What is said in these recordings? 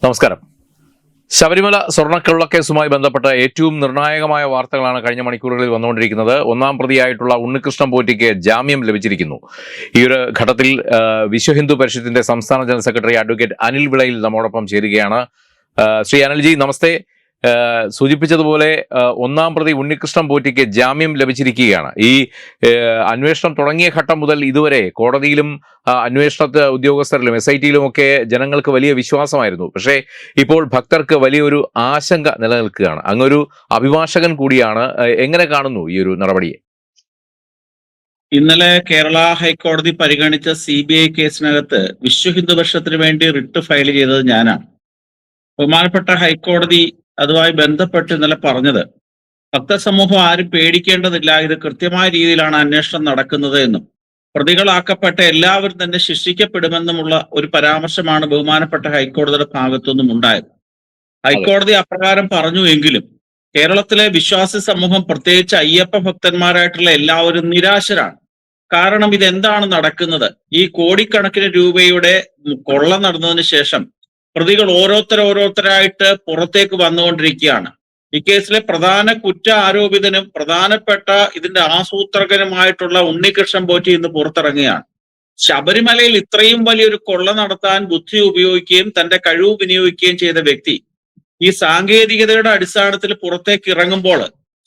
നമസ്കാരം. ശബരിമല സ്വർണ്ണക്കള്ളക്കേസുമായി ബന്ധപ്പെട്ട ഏറ്റവും നിർണായകമായ വാർത്തകളാണ് കഴിഞ്ഞ മണിക്കൂറുകളിൽ വന്നുകൊണ്ടിരിക്കുന്നത്. ഒന്നാം പ്രതിയായിട്ടുള്ള ഉണ്ണികൃഷ്ണൻ പോറ്റിക്ക് ജാമ്യം ലഭിച്ചിരിക്കുന്നു. ഈ ഒരു ഘട്ടത്തിൽ വിശ്വഹിന്ദു പരിഷത്തിന്റെ സംസ്ഥാന ജനറൽ സെക്രട്ടറി അഡ്വക്കേറ്റ് അനിൽ വിളയിൽ നമ്മോടൊപ്പം ചേരുകയാണ്. ശ്രീ അനിൽജി, നമസ്തേ. സൂചിപ്പിച്ചതുപോലെ ഒന്നാം പ്രതി ഉണ്ണികൃഷ്ണൻ പോറ്റിക്ക് ജാമ്യം ലഭിച്ചിരിക്കുകയാണ്. ഈ അന്വേഷണം തുടങ്ങിയ ഘട്ടം മുതൽ ഇതുവരെ കോടതിയിലും അന്വേഷണ ഉദ്യോഗസ്ഥരിലും SIT-യിലും ഒക്കെ ജനങ്ങൾക്ക് വലിയ വിശ്വാസമായിരുന്നു. പക്ഷേ ഇപ്പോൾ ഭക്തർക്ക് വലിയൊരു ആശങ്ക നിലനിൽക്കുകയാണ്. അങ്ങൊരു അഭിഭാഷകൻ കൂടിയാണ്. എങ്ങനെ കാണുന്നു ഈ ഒരു നടപടിയെ? ഇന്നലെ കേരള ഹൈക്കോടതി പരിഗണിച്ച CBI കേസിനകത്ത് വിശ്വഹിന്ദു പരിഷത്തിന് വേണ്ടി റിട്ട് ഫയൽ ചെയ്തത് ഞാനാണ്. ബഹുമാനപ്പെട്ട ഹൈക്കോടതി അതുമായി ബന്ധപ്പെട്ട് ഇന്നലെ പറഞ്ഞത്, ഭക്തസമൂഹം ആരും പേടിക്കേണ്ടതില്ല, ഇത് കൃത്യമായ രീതിയിലാണ് അന്വേഷണം നടക്കുന്നത് എന്നും പ്രതികളാക്കപ്പെട്ട എല്ലാവരും തന്നെ ശിക്ഷിക്കപ്പെടുമെന്നുമുള്ള ഒരു പരാമർശമാണ് ബഹുമാനപ്പെട്ട ഹൈക്കോടതിയുടെ ഭാഗത്തുനിന്നും ഉണ്ടായത്. ഹൈക്കോടതി അപ്രകാരം പറഞ്ഞു എങ്കിലും കേരളത്തിലെ വിശ്വാസി സമൂഹം, പ്രത്യേകിച്ച് അയ്യപ്പ ഭക്തന്മാരായിട്ടുള്ള എല്ലാവരും നിരാശരാണ്. കാരണം ഇതെന്താണ് നടക്കുന്നത്? ഈ കോടിക്കണക്കിന് രൂപയുടെ കൊള്ള നടന്നതിന് ശേഷം പ്രതികൾ ഓരോരുത്തരായിട്ട് പുറത്തേക്ക് വന്നുകൊണ്ടിരിക്കുകയാണ്. ഈ കേസിലെ പ്രധാന കുറ്റ ആരോപിതനും പ്രധാനപ്പെട്ട ഇതിന്റെ ആസൂത്രകനുമായിട്ടുള്ള ഉണ്ണികൃഷ്ണൻ പോറ്റി ഇന്ന് പുറത്തിറങ്ങുകയാണ്. ശബരിമലയിൽ ഇത്രയും വലിയൊരു കൊള്ള നടത്താൻ ബുദ്ധി ഉപയോഗിക്കുകയും തന്റെ കഴിവ് വിനിയോഗിക്കുകയും ചെയ്ത വ്യക്തി ഈ സാങ്കേതികതയുടെ അടിസ്ഥാനത്തിൽ പുറത്തേക്ക് ഇറങ്ങുമ്പോൾ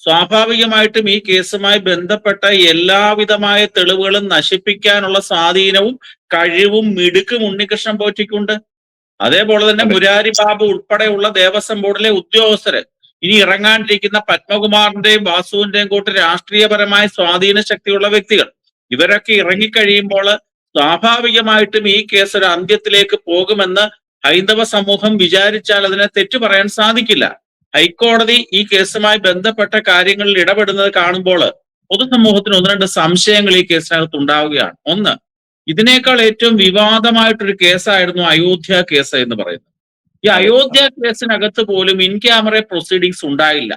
സ്വാഭാവികമായിട്ടും ഈ കേസുമായി ബന്ധപ്പെട്ട എല്ലാവിധമായ തെളിവുകളും നശിപ്പിക്കാനുള്ള സ്വാധീനവും കഴിവും മിടുക്കും ഉണ്ണികൃഷ്ണൻ പോറ്റിക്കുണ്ട്. അതേപോലെ തന്നെ മുരാരി ബാബു ഉൾപ്പെടെയുള്ള ദേവസ്വം ബോർഡിലെ ഉദ്യോഗസ്ഥര്, ഇനി ഇറങ്ങാണ്ടിരിക്കുന്ന പത്മകുമാറിന്റെയും വാസുവിന്റെയും കൂട്ട് രാഷ്ട്രീയപരമായ സ്വാധീന ശക്തിയുള്ള വ്യക്തികൾ, ഇവരൊക്കെ ഇറങ്ങിക്കഴിയുമ്പോൾ സ്വാഭാവികമായിട്ടും ഈ കേസ് ഒരു അന്ത്യത്തിലേക്ക് പോകുമെന്ന് ഹൈന്ദവ സമൂഹം വിചാരിച്ചാൽ അതിനെ തെറ്റു പറയാൻ സാധിക്കില്ല. ഹൈക്കോടതി ഈ കേസുമായി ബന്ധപ്പെട്ട കാര്യങ്ങളിൽ ഇടപെടുന്നത് കാണുമ്പോൾ പൊതുസമൂഹത്തിന് ഒന്ന് രണ്ട് സംശയങ്ങൾ ഈ കേസിനകത്ത് ഉണ്ടാവുകയാണ്. ഒന്ന്, ഇതിനേക്കാൾ ഏറ്റവും വിവാദമായിട്ടൊരു കേസായിരുന്നു അയോധ്യ കേസ് എന്ന് പറയുന്നത്. ഈ അയോധ്യ കേസിനകത്ത് പോലും ഇൻ ക്യാമറ പ്രൊസീഡിങ്സ് ഉണ്ടായില്ല.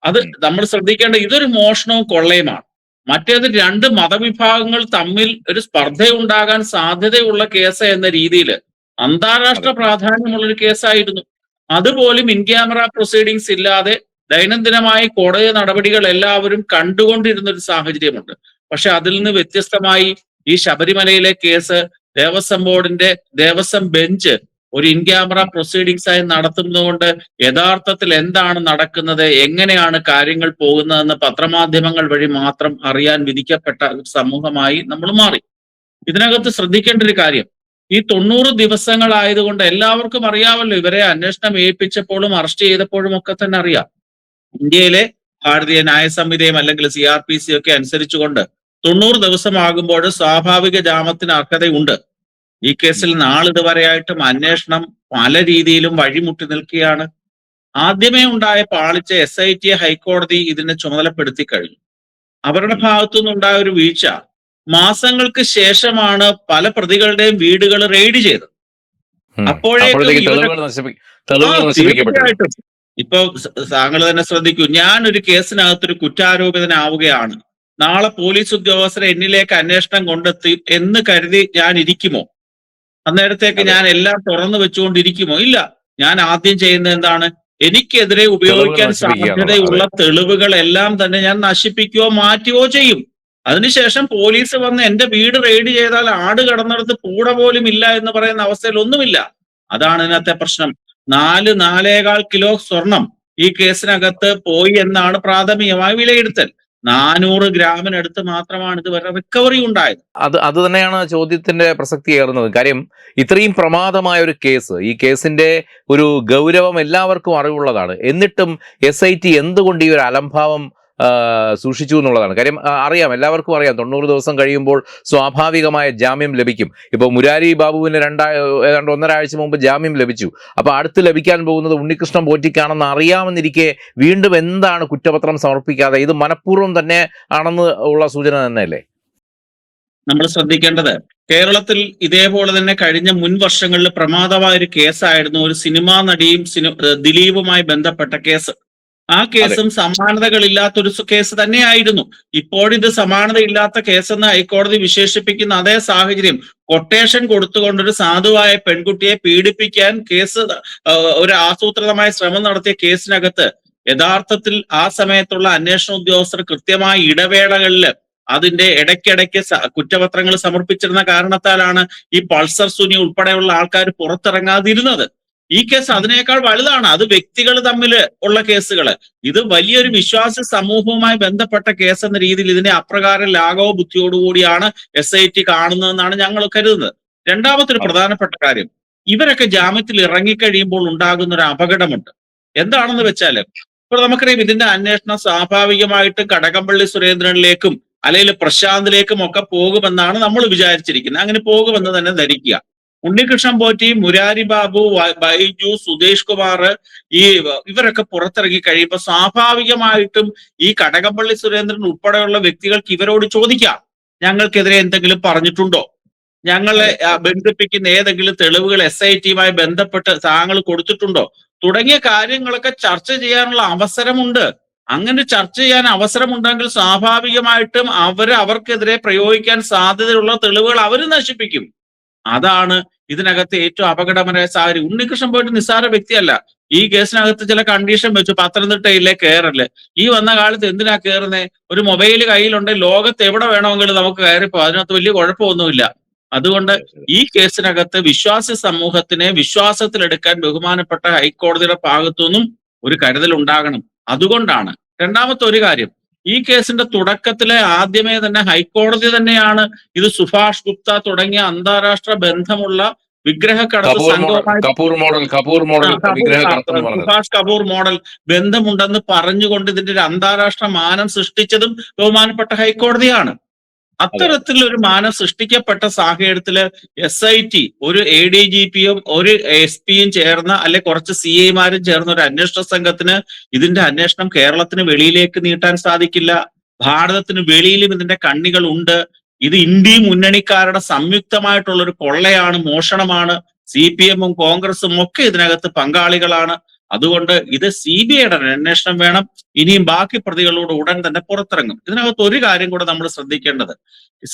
അത് നമ്മൾ ശ്രദ്ധിക്കേണ്ട, ഇതൊരു മോഷണവും കൊള്ളയുമാണ്. മറ്റേത് രണ്ട് മതവിഭാഗങ്ങൾ തമ്മിൽ ഒരു സ്പർദ്ധയുണ്ടാകാൻ സാധ്യതയുള്ള കേസ് എന്ന രീതിയിൽ അന്താരാഷ്ട്ര പ്രാധാന്യമുള്ളൊരു കേസായിരുന്നു. അതുപോലും ഇൻ ക്യാമറ പ്രൊസീഡിങ്സ് ഇല്ലാതെ ദൈനംദിനമായി കോടതി നടപടികൾ എല്ലാവരും കണ്ടുകൊണ്ടിരുന്ന ഒരു സാഹചര്യമുണ്ട്. പക്ഷെ അതിൽ നിന്ന് വ്യത്യസ്തമായി ഈ ശബരിമലയിലെ കേസ് ദേവസ്വം ബോർഡിന്റെ ദേവസ്വം ബെഞ്ച് ഒരു ഇൻ ക്യാമറ പ്രൊസീഡിങ്സ് ആയി നടത്തുന്നതുകൊണ്ട് യഥാർത്ഥത്തിൽ എന്താണ് നടക്കുന്നത്, എങ്ങനെയാണ് കാര്യങ്ങൾ പോകുന്നതെന്ന് പത്രമാധ്യമങ്ങൾ വഴി മാത്രം അറിയാൻ വിധിക്കപ്പെട്ട സമൂഹമായി നമ്മൾ മാറി. ഇതിനകത്ത് ശ്രദ്ധിക്കേണ്ട ഒരു കാര്യം, ഈ 90 ദിവസങ്ങളായതുകൊണ്ട് എല്ലാവർക്കും അറിയാമല്ലോ, ഇവരെ അന്വേഷണം ഏൽപ്പിച്ചപ്പോഴും അറസ്റ്റ് ചെയ്തപ്പോഴും ഒക്കെ തന്നെ അറിയാം. ഇന്ത്യയിലെ ഭാരതീയ ന്യായ സംഹിതയും അല്ലെങ്കിൽ CRPC ഒക്കെ അനുസരിച്ചുകൊണ്ട് 90 ദിവസമാകുമ്പോൾ സ്വാഭാവിക ജാമ്യത്തിന് അർഹതയുണ്ട്. ഈ കേസിൽ നാളിതുവരെയായിട്ടും അന്വേഷണം പല രീതിയിലും വഴിമുട്ടി നിൽക്കുകയാണ്. ആദ്യമേ ഉണ്ടായ പാളിച്ച SIT ഹൈക്കോടതി ഇതിനെ ചുമതലപ്പെടുത്തി കഴിഞ്ഞു. അവരുടെ ഭാഗത്തു നിന്നുണ്ടായ ഒരു വീഴ്ച, മാസങ്ങൾക്ക് ശേഷമാണ് പല പ്രതികളുടെയും വീടുകൾ റെയ്ഡ് ചെയ്തത്. അപ്പോഴേക്കും തീർച്ചയായിട്ടും ഇപ്പൊ താങ്കൾ തന്നെ ശ്രദ്ധിക്കൂ, ഞാൻ ഒരു കേസിനകത്തൊരു കുറ്റാരോപിതനാവുകയാണ്, നാളെ പോലീസ് ഉദ്യോഗസ്ഥരെ എന്നിലേക്ക് അന്വേഷണം കൊണ്ടെത്തി എന്ന് കരുതി ഞാൻ ഇരിക്കുമോ? അന്നേരത്തേക്ക് ഞാൻ എല്ലാം തുറന്നു വെച്ചുകൊണ്ടിരിക്കുമോ? ഇല്ല. ഞാൻ ആദ്യം ചെയ്യുന്നത് എന്താണ്? എനിക്കെതിരെ ഉപയോഗിക്കാൻ സാധ്യതയുള്ള തെളിവുകളെല്ലാം തന്നെ ഞാൻ നശിപ്പിക്കുകയോ മാറ്റുകയോ ചെയ്യും. അതിനുശേഷം പോലീസ് വന്ന് എന്റെ വീട് റെയ്ഡ് ചെയ്താൽ ആട് കടന്നിടത്ത് പൂട പോലും ഇല്ല എന്ന് പറയുന്ന അവസ്ഥയിൽ ഒന്നുമില്ല. അതാണ് ഇതിനകത്തെ പ്രശ്നം. 4-4.25 കിലോ സ്വർണം ഈ കേസിനകത്ത് പോയി എന്നാണ് പ്രാഥമികമായ വിലയിരുത്തൽ. 400 ഗ്രാമിനടുത്ത് മാത്രമാണ് ഇതുവരെ റിക്കവറി ഉണ്ടായത്. അത് തന്നെയാണ് ചോദ്യത്തിന്റെ പ്രസക്തി ഏറുന്നത്. കാര്യം, ഇത്രയും പ്രമാദമായ ഒരു കേസ്, ഈ കേസിന്റെ ഒരു ഗൗരവം എല്ലാവർക്കും അറിവുള്ളതാണ്. എന്നിട്ടും SIT എന്തുകൊണ്ട് ഈ ഒരു അലംഭാവം സൂക്ഷിച്ചു എന്നുള്ളതാണ് കാര്യം. അറിയാം, എല്ലാവർക്കും അറിയാം, 90 ദിവസം കഴിയുമ്പോൾ സ്വാഭാവികമായ ജാമ്യം ലഭിക്കും. ഇപ്പോൾ മുരാരി ബാബുവിന് ഏതാണ്ട് 1.5 ആഴ്ച മുമ്പ് ജാമ്യം ലഭിച്ചു. അപ്പോൾ അടുത്ത് ലഭിക്കാൻ പോകുന്നത് ഉണ്ണികൃഷ്ണൻ പോറ്റിക്കാണെന്ന് അറിയാമെന്നിരിക്കെ വീണ്ടും എന്താണ് കുറ്റപത്രം സമർപ്പിക്കാതെ? ഇത് മനഃപൂർവ്വം തന്നെ ആണെന്ന് ഉള്ള സൂചന തന്നെയല്ലേ? നമ്മൾ ശ്രദ്ധിക്കേണ്ടത്, കേരളത്തിൽ ഇതേപോലെ തന്നെ കഴിഞ്ഞ മുൻ വർഷങ്ങളിൽ പ്രമാദമായ ഒരു കേസായിരുന്നു ഒരു സിനിമാ നടിയും ദിലീപുമായി ബന്ധപ്പെട്ട കേസ്. ആ കേസും സമാനതകളില്ലാത്തൊരു കേസ് തന്നെയായിരുന്നു. ഇപ്പോഴിത് സമാനതയില്ലാത്ത കേസെന്ന് ഹൈക്കോടതി വിശേഷിപ്പിക്കുന്ന അതേ സാഹചര്യം, കൊട്ടേഷൻ കൊടുത്തുകൊണ്ടൊരു സാധുവായ പെൺകുട്ടിയെ പീഡിപ്പിക്കാൻ കേസ് ഒരു ആസൂത്രിതമായ ശ്രമം നടത്തിയ കേസിനകത്ത് യഥാർത്ഥത്തിൽ ആ സമയത്തുള്ള അന്വേഷണ ഉദ്യോഗസ്ഥർ കൃത്യമായ ഇടവേളകളിൽ അതിന്റെ ഇടയ്ക്കിടയ്ക്ക് കുറ്റപത്രങ്ങൾ സമർപ്പിച്ചിരുന്ന കാരണത്താലാണ് ഈ പൾസർ സുനി ഉൾപ്പെടെയുള്ള ആൾക്കാർ പുറത്തിറങ്ങാതിരുന്നത്. ഈ കേസ് അതിനേക്കാൾ വലുതാണ്. അത് വ്യക്തികൾ തമ്മിൽ ഉള്ള കേസുകൾ. ഇത് വലിയൊരു വിശ്വാസ സമൂഹവുമായി ബന്ധപ്പെട്ട കേസ് എന്ന രീതിയിൽ ഇതിനെ അപ്രകാരം ലാഘവ ബുദ്ധിയോടുകൂടിയാണ് SIT കാണുന്നതെന്നാണ് ഞങ്ങൾ കരുതുന്നത്. രണ്ടാമത്തെ ഒരു പ്രധാനപ്പെട്ട കാര്യം, ഇവരൊക്കെ ജാമ്യത്തിൽ ഇറങ്ങിക്കഴിയുമ്പോൾ ഉണ്ടാകുന്ന ഒരു അപകടമുണ്ട്. എന്താണെന്ന് വെച്ചാൽ, ഇപ്പോൾ നമുക്കറിയാം ഇതിന്റെ അന്വേഷണം സ്വാഭാവികമായിട്ട് കടകംപള്ളി സുരേന്ദ്രനിലേക്കും അല്ലെങ്കിൽ പ്രശാന്തിലേക്കും ഒക്കെ പോകുമെന്നാണ് നമ്മൾ വിചാരിച്ചിരിക്കുന്നത്. അങ്ങനെ പോകുമെന്ന് തന്നെ ധരിക്കുക. ഉണ്ണികൃഷ്ണൻ പോറ്റി, മുരാരി ബാബു, ബൈജു, സുധേഷ് കുമാർ, ഇവരൊക്കെ പുറത്തിറങ്ങി കഴിയുമ്പോൾ സ്വാഭാവികമായിട്ടും ഈ കടകംപള്ളി സുരേന്ദ്രൻ ഉൾപ്പെടെയുള്ള വ്യക്തികൾക്ക് ഇവരോട് ചോദിക്കാം, ഞങ്ങൾക്കെതിരെ എന്തെങ്കിലും പറഞ്ഞിട്ടുണ്ടോ, ഞങ്ങളെ ബന്ധിപ്പിക്കുന്ന ഏതെങ്കിലും തെളിവുകൾ SITയുമായി ബന്ധപ്പെട്ട് താങ്കൾ കൊടുത്തിട്ടുണ്ടോ തുടങ്ങിയ കാര്യങ്ങളൊക്കെ ചർച്ച ചെയ്യാനുള്ള അവസരമുണ്ട്. അങ്ങനെ ചർച്ച ചെയ്യാൻ അവസരമുണ്ടെങ്കിൽ സ്വാഭാവികമായിട്ടും അവർക്കെതിരെ പ്രയോഗിക്കാൻ സാധ്യതയുള്ള തെളിവുകൾ അവർ നശിപ്പിക്കും. അതാണ് ഇതിനകത്ത് ഏറ്റവും അപകടകരമായ സാഹചര്യം. ഉണ്ണികൃഷ്ണൻ പോയിട്ട് നിസ്സാര വ്യക്തിയല്ല. ഈ കേസിനകത്ത് ചില കണ്ടീഷൻ വെച്ചു, പത്തനംതിട്ടയിലെ കയറല്. ഈ വന്ന കാലത്ത് എന്തിനാ കയറുന്നേ? ഒരു മൊബൈൽ കയ്യിലുണ്ടെങ്കിൽ ലോകത്ത് എവിടെ വേണമെങ്കിലും നമുക്ക് കയറിപ്പോ, അതിനകത്ത് വലിയ കുഴപ്പമൊന്നുമില്ല. അതുകൊണ്ട് ഈ കേസിനകത്ത് വിശ്വാസി സമൂഹത്തിനെ വിശ്വാസത്തിലെടുക്കാൻ ബഹുമാനപ്പെട്ട ഹൈക്കോടതിയുടെ ഭാഗത്തുനിന്നും ഒരു കരുതൽ ഉണ്ടാകണം. അതുകൊണ്ടാണ് രണ്ടാമത്തെ ഒരു കാര്യം, ഈ കേസിന്റെ തുടക്കത്തിലെ ആദ്യമേ തന്നെ ഹൈക്കോടതി തന്നെയാണ് ഇത് സുഭാഷ് ഗുപ്ത തുടങ്ങിയ അന്താരാഷ്ട്ര ബന്ധമുള്ള വിഗ്രഹക്കടത്ത് സംഘവുമായി സുഭാഷ് കപൂർ മോഡൽ ബന്ധമുണ്ടെന്ന് പറഞ്ഞുകൊണ്ട് ഇതിന്റെ ഒരു അന്താരാഷ്ട്ര മാനം സൃഷ്ടിച്ചതും ബഹുമാനപ്പെട്ട ഹൈക്കോടതിയാണ്. അത്തരത്തിലൊരു മാനം സൃഷ്ടിക്കപ്പെട്ട സാഹചര്യത്തില് SIT ഒരു ADGPയും ഒരു SP ചേർന്ന അല്ലെ കുറച്ച് CIമാരും ചേർന്ന ഒരു അന്വേഷണ സംഘത്തിന് ഇതിന്റെ അന്വേഷണം കേരളത്തിന് വെളിയിലേക്ക് നീട്ടാൻ സാധിക്കില്ല. ഭാരതത്തിന് വെളിയിലും ഇതിന്റെ കണ്ണികൾ ഉണ്ട്. ഇത് ഇന്ത്യ മുന്നണിക്കാരുടെ സംയുക്തമായിട്ടുള്ള ഒരു കൊള്ളയാണ്, മോഷണമാണ്. CPMും കോൺഗ്രസും ഒക്കെ ഇതിനകത്ത് പങ്കാളികളാണ്. അതുകൊണ്ട് ഇത് CBIയുടെ അന്വേഷണം വേണം. ഇനിയും ബാക്കി പ്രതികളോട് ഉടൻ തന്നെ പുറത്തിറങ്ങും. ഇതിനകത്ത് ഒരു കാര്യം കൂടെ നമ്മൾ ശ്രദ്ധിക്കേണ്ടത്,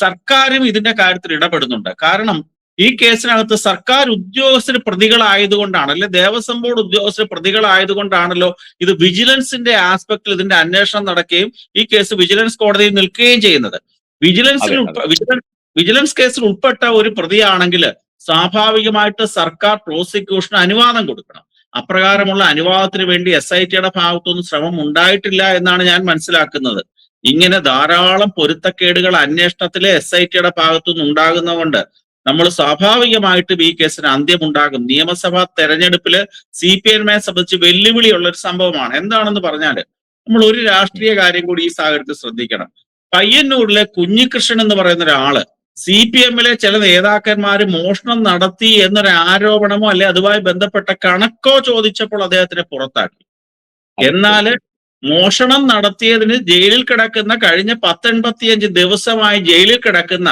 സർക്കാരും ഇതിന്റെ കാര്യത്തിൽ ഇടപെടുന്നുണ്ട്. കാരണം ഈ കേസിനകത്ത് സർക്കാർ ഉദ്യോഗസ്ഥർ പ്രതികളായതുകൊണ്ടാണ്, അല്ലെ ദേവസ്വം ബോർഡ് ഉദ്യോഗസ്ഥർ പ്രതികളായതുകൊണ്ടാണല്ലോ ഇത് വിജിലൻസിന്റെ ആസ്പെക്ടിൽ ഇതിന്റെ അന്വേഷണം നടക്കുകയും ഈ കേസ് വിജിലൻസ് കോടതിയിൽ നിൽക്കുകയും ചെയ്യുന്നത്. വിജിലൻസ് കേസിൽ ഉൾപ്പെട്ട ഒരു പ്രതിയാണെങ്കിൽ സ്വാഭാവികമായിട്ട് സർക്കാർ പ്രോസിക്യൂഷന് അനുവാദം കൊടുക്കണം. അപ്രകാരമുള്ള അനുവാദത്തിന് വേണ്ടി SITയുടെ ഭാഗത്തൊന്നും ശ്രമം ഉണ്ടായിട്ടില്ല എന്നാണ് ഞാൻ മനസ്സിലാക്കുന്നത്. ഇങ്ങനെ ധാരാളം പൊരുത്തക്കേടുകൾ അന്വേഷണത്തിലെ SITയുടെ ഭാഗത്തുനിന്ന് ഉണ്ടാകുന്നതുകൊണ്ട് നമ്മൾ സ്വാഭാവികമായിട്ടും ഈ കേസിന് അന്ത്യമുണ്ടാകും. നിയമസഭാ തെരഞ്ഞെടുപ്പില് CPMനെ സംബന്ധിച്ച് വെല്ലുവിളിയുള്ള ഒരു സംഭവമാണ്. എന്താണെന്ന് പറഞ്ഞാല്, നമ്മൾ ഒരു രാഷ്ട്രീയ കാര്യം കൂടി ഈ സാഹചര്യത്തിൽ ശ്രദ്ധിക്കണം. പയ്യന്നൂരിലെ കുഞ്ഞികൃഷ്ണൻ എന്ന് പറയുന്ന ഒരാള് CPMലെ ചില നേതാക്കന്മാര് മോഷണം നടത്തി എന്നൊരു ആരോപണമോ അല്ലെ അതുമായി ബന്ധപ്പെട്ട കണക്കോ ചോദിച്ചപ്പോൾ അദ്ദേഹത്തിനെ പുറത്താക്കി. എന്നാല് മോഷണം നടത്തിയതിന് ജയിലിൽ കിടക്കുന്ന, കഴിഞ്ഞ 185 ദിവസമായി ജയിലിൽ കിടക്കുന്ന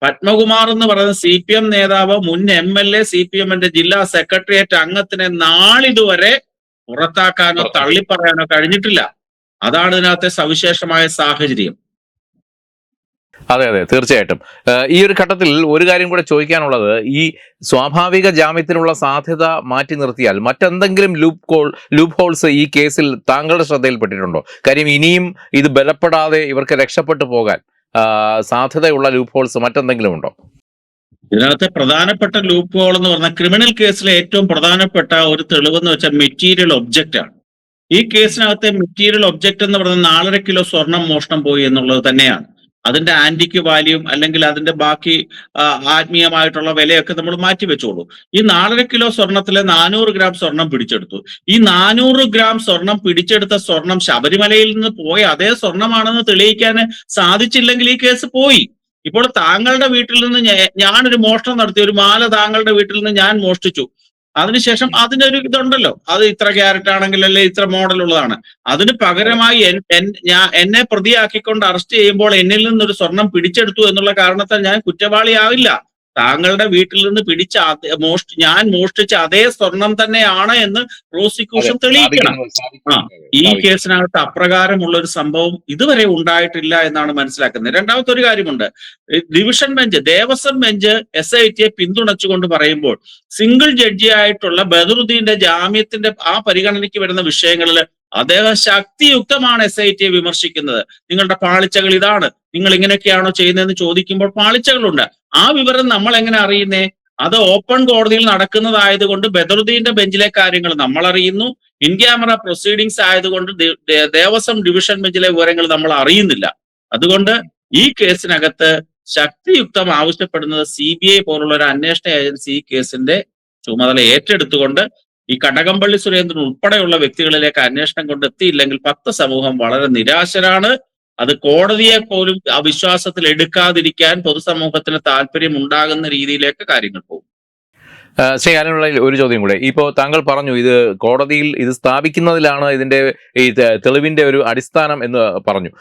പത്മകുമാർ എന്ന് പറയുന്ന CPM നേതാവ്, മുൻ MLA, CPMന്റെ ജില്ലാ സെക്രട്ടേറിയറ്റ് അംഗത്തിനെ നാളിതുവരെ പുറത്താക്കാനോ തള്ളിപ്പറയാനോ കഴിഞ്ഞിട്ടില്ല. അതാണ് ഇതിനകത്തെ സവിശേഷമായ സാഹചര്യം. അതെ, തീർച്ചയായിട്ടും. ഈ ഒരു ഘട്ടത്തിൽ ഒരു കാര്യം കൂടെ ചോദിക്കാനുള്ളത്, ഈ സ്വാഭാവിക ജാമ്യത്തിനുള്ള സാധ്യത മാറ്റി നിർത്തിയാൽ മറ്റെന്തെങ്കിലും ലൂപ്പ് ഹോൾസ് ഈ കേസിൽ താങ്കളുടെ ശ്രദ്ധയിൽപ്പെട്ടിട്ടുണ്ടോ? കാര്യം ഇനിയും ഇത് ബലപ്പെടാതെ ഇവർക്ക് രക്ഷപ്പെട്ടു പോകാൻ സാധ്യതയുള്ള ലൂപ്പ് ഹോൾസ് മറ്റെന്തെങ്കിലും ഉണ്ടോ? ഇതിനകത്തെ പ്രധാനപ്പെട്ട ലൂപ്പ് ഹോൾ എന്ന് പറഞ്ഞാൽ, ക്രിമിനൽ കേസിലെ ഏറ്റവും പ്രധാനപ്പെട്ട ഒരു തെളിവെന്ന് വെച്ചാൽ മെറ്റീരിയൽ ഒബ്ജക്റ്റ് ആണ്. ഈ കേസിനകത്തെ മെറ്റീരിയൽ ഒബ്ജക്റ്റ് എന്ന് പറയുന്നത് 4.5 കിലോ സ്വർണം മോഷണം പോയി എന്നുള്ളത് തന്നെയാണ്. അതിന്റെ ആന്റിക്ക് വാല്യൂം അല്ലെങ്കിൽ അതിന്റെ ബാക്കി ആത്മീയമായിട്ടുള്ള വിലയൊക്കെ നമ്മൾ മാറ്റി വെച്ചോളൂ. ഈ 4.5 കിലോ സ്വർണത്തിലെ 400 ഗ്രാം സ്വർണം പിടിച്ചെടുത്തു. ഈ 400 ഗ്രാം സ്വർണം പിടിച്ചെടുത്ത സ്വർണം ശബരിമലയിൽ നിന്ന് പോയ അതേ സ്വർണമാണെന്ന് തെളിയിക്കാൻ സാധിച്ചില്ലെങ്കിൽ ഈ കേസ് പോയി. ഇപ്പോൾ താങ്കളുടെ വീട്ടിൽ നിന്ന് ഞാനൊരു മോഷണം നടത്തി, ഒരു മാല താങ്കളുടെ വീട്ടിൽ നിന്ന് ഞാൻ മോഷ്ടിച്ചു. അതിനുശേഷം അതിനൊരു ഇതുണ്ടല്ലോ, അത് ഇത്ര ക്യാരറ്റ് ആണെങ്കിൽ അല്ലെ ഇത്ര മോഡൽ ഉള്ളതാണ്. അതിന് പകരമായി എന്നെ പ്രതിയാക്കിക്കൊണ്ട് അറസ്റ്റ് ചെയ്യുമ്പോൾ എന്നിൽ നിന്നൊരു സ്വർണം പിടിച്ചെടുത്തു എന്നുള്ള കാരണത്താൽ ഞാൻ കുറ്റവാളിയാവില്ല. താങ്കളുടെ വീട്ടിൽ നിന്ന് പിടിച്ച ഞാൻ മോഷ്ടിച്ച അതേ സ്വർണം തന്നെയാണ് എന്ന് പ്രോസിക്യൂഷൻ തെളിയിക്കണം. ഈ കേസിനകത്ത് അപ്രകാരമുള്ള ഒരു സംഭവം ഇതുവരെ ഉണ്ടായിട്ടില്ല എന്നാണ് മനസ്സിലാക്കുന്നത്. രണ്ടാമത്തെ ഒരു കാര്യമുണ്ട്. ഡിവിഷൻ ബെഞ്ച്, ദേവസ്വം ബെഞ്ച് SITയെ പിന്തുണച്ചുകൊണ്ട് പറയുമ്പോൾ സിംഗിൾ ജഡ്ജിയായിട്ടുള്ള ബദറുദ്ദീന്റെ ജാമ്യത്തിന്റെ ആ പരിഗണനയ്ക്ക് വരുന്ന വിഷയങ്ങളിൽ അദ്ദേഹം ശക്തിയുക്തമാണ് SITയെ വിമർശിക്കുന്നത്. നിങ്ങളുടെ പാളിച്ചകൾ ഇതാണ്, നിങ്ങൾ ഇങ്ങനെയൊക്കെയാണോ ചെയ്യുന്നതെന്ന് ചോദിക്കുമ്പോൾ പാളിച്ചകളുണ്ട്. ആ വിവരം നമ്മൾ എങ്ങനെ അറിയുന്നേ? അത് ഓപ്പൺ കോടതിയിൽ നടക്കുന്നതായതുകൊണ്ട് ബദറുദ്ദീന്റെ ബെഞ്ചിലെ കാര്യങ്ങൾ നമ്മൾ അറിയുന്നു. ഇൻ ക്യാമറ പ്രൊസീഡിങ്സ് ആയതുകൊണ്ട് ദേവസ്വം ഡിവിഷൻ ബെഞ്ചിലെ വിവരങ്ങൾ നമ്മൾ അറിയുന്നില്ല. അതുകൊണ്ട് ഈ കേസിനകത്ത് ശക്തിയുക്തം ആവശ്യപ്പെടുന്നത് CBI പോലുള്ള ഒരു അന്വേഷണ ഏജൻസി ഈ കേസിന്റെ ചുമതല ഏറ്റെടുത്തുകൊണ്ട് ഈ കടകംപള്ളി സുരേന്ദ്രൻ ഉൾപ്പെടെയുള്ള വ്യക്തികളിലേക്ക് അന്വേഷണം കൊണ്ടെത്തിയില്ലെങ്കിൽ സമൂഹം വളരെ നിരാശരാണ്. അത് കോടതിയെ പോലും ആ വിശ്വാസത്തിൽ എടുക്കാതിരിക്കാൻ പൊതുസമൂഹത്തിന് താല്പര്യം ഉണ്ടാകുന്ന രീതിയിലേക്ക് കാര്യങ്ങൾ പോകും. ശ്രീ അനിലുള്ള ഒരു ചോദ്യം കൂടെ. ഇപ്പോൾ താങ്കൾ പറഞ്ഞു ഇത് കോടതിയിൽ ഇത് സ്ഥാപിക്കുന്നതിലാണ് ഇതിന്റെ ഈ തെളിവിന്റെ ഒരു അടിസ്ഥാനം എന്ന് പറഞ്ഞു.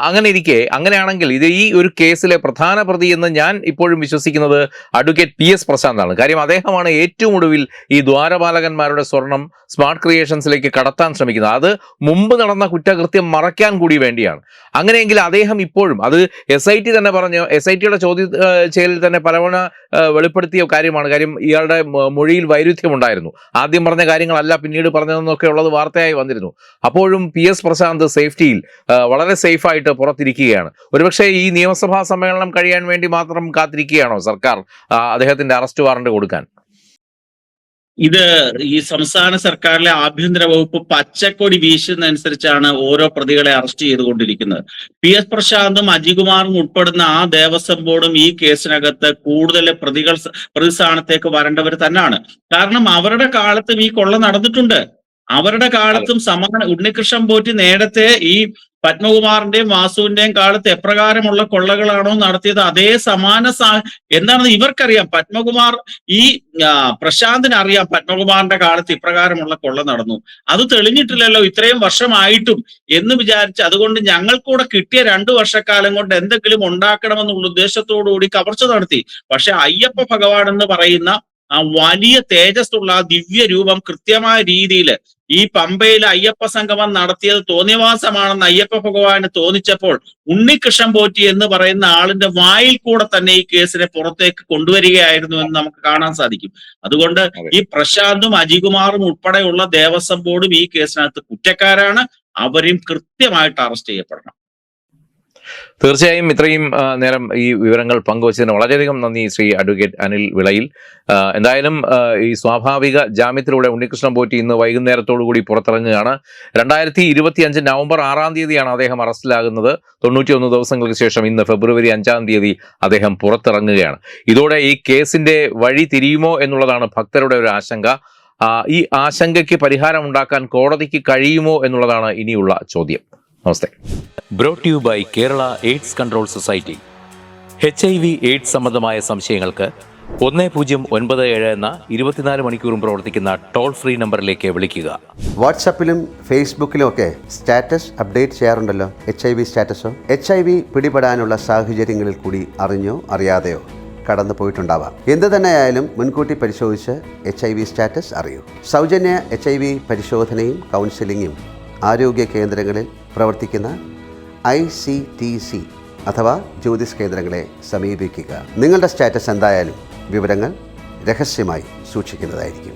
അങ്ങനെ ഇരിക്കെ, അങ്ങനെയാണെങ്കിൽ ഇത് ഈ ഒരു കേസിലെ പ്രധാന പ്രതി എന്ന് ഞാൻ ഇപ്പോഴും വിശ്വസിക്കുന്നത് അഡ്വക്കേറ്റ് PS പ്രശാന്താണ്. കാര്യം അദ്ദേഹമാണ് ഏറ്റവും ഒടുവിൽ ഈ ദ്വാരപാലകന്മാരുടെ സ്വർണം സ്മാർട്ട് ക്രിയേഷൻസിലേക്ക് കടത്താൻ ശ്രമിക്കുന്നത്. അത് മുമ്പ് നടന്ന കുറ്റകൃത്യം മറയ്ക്കാൻ കൂടി വേണ്ടിയാണ്. അങ്ങനെയെങ്കിൽ അദ്ദേഹം ഇപ്പോഴും അത് SIT തന്നെ പറഞ്ഞു, SITയുടെ ചോദ്യം ചെയ്യലിൽ തന്നെ പലവണ വെളിപ്പെടുത്തിയ കാര്യമാണ്. കാര്യം ഇയാളുടെ മൊഴിയിൽ വൈരുദ്ധ്യമുണ്ടായിരുന്നു. ആദ്യം പറഞ്ഞ കാര്യങ്ങളല്ല പിന്നീട് പറഞ്ഞതെന്നൊക്കെ ഉള്ളത് വാർത്തയായി വന്നിരുന്നു. അപ്പോഴും PS പ്രശാന്ത് സേഫ്റ്റിയിൽ വളരെ സേഫായിട്ട് പുറത്തിരിക്കുകയാണ്. ഒരുപക്ഷെ ഈ നിയമസഭാ സമ്മേളനം കഴിയാൻ വേണ്ടി മാത്രം കാത്തിരിക്കുകയാണോ സർക്കാർ അദ്ദേഹത്തിന്റെ അറസ്റ്റ് വാറണ്ട് കൊടുക്കാൻ? ഇത് ഈ സംസ്ഥാന സർക്കാരിലെ ആഭ്യന്തര വകുപ്പ് പച്ചക്കൊടി വീശുന്നതനുസരിച്ചാണ് ഓരോ പ്രതികളെ അറസ്റ്റ് ചെയ്തുകൊണ്ടിരിക്കുന്നത്. PS പ്രശാന്തും അജികുമാറും ഉൾപ്പെടുന്ന ആ ദേവസ്വം ബോർഡും ഈ കേസിനകത്ത് കൂടുതൽ പ്രതിസ്ഥാനത്തേക്ക് വരേണ്ടവർ തന്നെയാണ്. കാരണം അവരുടെ കാലത്തും ഈ കൊള്ള നടന്നിട്ടുണ്ട്. അവരുടെ കാലത്തും ഉണ്ണികൃഷ്ണൻ പോറ്റി നേരത്തെ ഈ പത്മകുമാറിന്റെയും വാസുവിന്റെയും കാലത്ത് എപ്രകാരമുള്ള കൊള്ളകളാണോ നടത്തിയത് അതേ എന്താണെന്ന് ഇവർക്കറിയാം. പത്മകുമാർ ഈ പ്രശാന്തിന് അറിയാം പത്മകുമാറിന്റെ കാലത്ത് ഇപ്രകാരമുള്ള കൊള്ള നടന്നു. അത് തെളിഞ്ഞിട്ടില്ലല്ലോ ഇത്രയും വർഷമായിട്ടും എന്ന് വിചാരിച്ച് അതുകൊണ്ട് ഞങ്ങൾക്കൂടെ കിട്ടിയ 2 വർഷക്കാലം കൊണ്ട് എന്തെങ്കിലും ഉണ്ടാക്കണമെന്നുള്ള ഉദ്ദേശത്തോടു കൂടി കവർച്ച നടത്തി. പക്ഷെ അയ്യപ്പ ഭഗവാൻ എന്ന് പറയുന്ന ആ വലിയ തേജസ്സുള്ള ദിവ്യ രൂപം കൃത്യമായ രീതിയിൽ ഈ പമ്പയിൽ അയ്യപ്പ സംഗമം നടത്തിയത് തോന്നിവാസമാണെന്ന് അയ്യപ്പ ഭഗവാന് തോന്നിച്ചപ്പോൾ ഉണ്ണികൃഷ്ണൻ പോറ്റി എന്ന് പറയുന്ന ആളിന്റെ വായിൽ കൂടെ തന്നെ ഈ കേസിനെ പുറത്തേക്ക് കൊണ്ടുവരികയായിരുന്നു എന്ന് നമുക്ക് കാണാൻ സാധിക്കും. അതുകൊണ്ട് ഈ പ്രശാന്തും അജികുമാറും ഉൾപ്പെടെയുള്ള ദേവസ്വം ബോർഡും ഈ കേസിനകത്ത് കുറ്റക്കാരാണ്. അവരെയും കൃത്യമായിട്ട് അറസ്റ്റ് ചെയ്യപ്പെടണം. തീർച്ചയായും ഇത്രയും നേരം ഈ വിവരങ്ങൾ പങ്കുവച്ചതിന് വളരെയധികം നന്ദി ശ്രീ അഡ്വക്കേറ്റ് അനിൽ വിളയിൽ. എന്തായാലും ഈ സ്വാഭാവിക ജാമ്യത്തിലൂടെ ഉണ്ണികൃഷ്ണൻ പോറ്റി ഇന്ന് വൈകുന്നേരത്തോടുകൂടി പുറത്തിറങ്ങുകയാണ്. 2025 നവംബർ 6-ാം തീയതിയാണ് അദ്ദേഹം അറസ്റ്റിലാകുന്നത്. 91 ദിവസങ്ങൾക്ക് ശേഷം ഇന്ന് ഫെബ്രുവരി 5-ാം തീയതി അദ്ദേഹം പുറത്തിറങ്ങുകയാണ്. ഇതോടെ ഈ കേസിന്റെ വഴി തിരിയുമോ എന്നുള്ളതാണ് ഭക്തരുടെ ഒരു ആശങ്ക. ഈ ആശങ്കയ്ക്ക് പരിഹാരമുണ്ടാക്കാൻ കോടതിക്ക് കഴിയുമോ എന്നുള്ളതാണ് ഇനിയുള്ള ചോദ്യം. നമസ്തേ. Brought you by Kerala AIDS control society. HIV AIDS സംബന്ധമായ സംശയങ്ങൾക്ക് 1097 എന്ന 24 മണിക്കൂറും പ്രവർത്തിക്കുന്ന ടോൾ ഫ്രീ നമ്പറിലേക്ക് വിളിക്കുക. വാട്സാപ്പിലും ഫേസ്ബുക്കിലും ഒക്കെ സ്റ്റാറ്റസ് അപ്ഡേറ്റ് ചെയ്യാറുണ്ടല്ലോ. HIV സ്റ്റാറ്റസോ HIV പിടിപെടാനുള്ള സാഹചര്യങ്ങളിൽ കൂടി അറിഞ്ഞോ അറിയാതെയോ കടന്നു പോയിട്ടുണ്ടാവാം. എന്ത് തന്നെയായാലും മുൻകൂട്ടി പരിശോധിച്ച് HIV സ്റ്റാറ്റസ് അറിയൂ. സൗജന്യ HIV പരിശോധനയും കൗൺസിലിങ്ങും ആരോഗ്യ കേന്ദ്രങ്ങളിൽ പ്രവർത്തിക്കുന്ന ICTC അഥവാ ജ്യോതിസ് കേന്ദ്രങ്ങളെ സമീപിക്കുക. നിങ്ങളുടെ സ്റ്റാറ്റസ് എന്തായാലും വിവരങ്ങൾ രഹസ്യമായി സൂക്ഷിക്കുന്നതായിരിക്കും.